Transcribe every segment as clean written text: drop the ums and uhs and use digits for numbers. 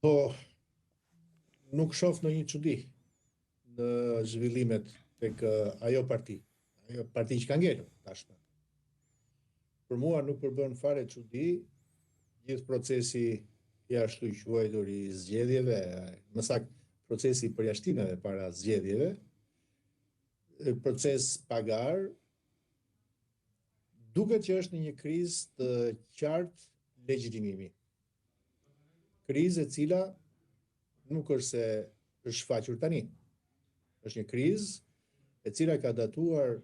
Po, nuk shoh ndonjë çudi në zhvillimet tek ajo parti që ka ngelur tashmë. Për mua nuk përbën fare çudi gjithë procesi i ashtu quajtur i zgjedhjeve, më saktë procesi i përjashtimeve para zgjedhjeve, proces pagar, duket që është në një krizë të qartë legjitimimi. Krizë e cila nuk është se është shfaqur tani. Është një krizë e cila ka datuar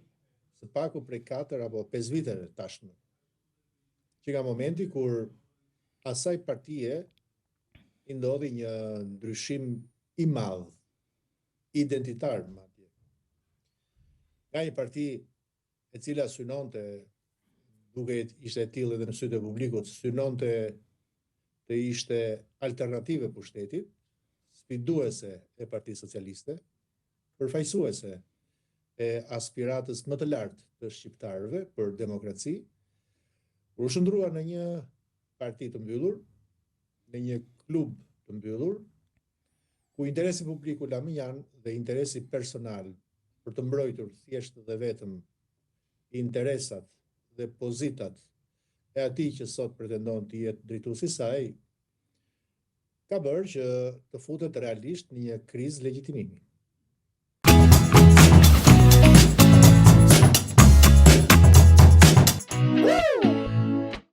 së paku prej 4 apo 5 viteve tashmë. Që nga momenti kur asaj partie i ndodhi një ndryshim i madh, identitar madje. Nga një parti e cila synonte, duke ishte e tillë edhe në sytë e publikut, synonte të ishte alternative pushtetit, sfiduese e Partisë Socialiste, përfaqësuese e aspiratës më të lartë të shqiptarëve për demokraci, u shndrua në një parti të mbyllur, në një klub të mbyllur, ku interesi publiku laminjan dhe interesi personal për të mbrojtur thjesht dhe vetëm interesat dhe pozitat e atij që sot pretendon të jetë drejtuesi i saj, ka bërë që të futet realisht në një krizë legjitimimi.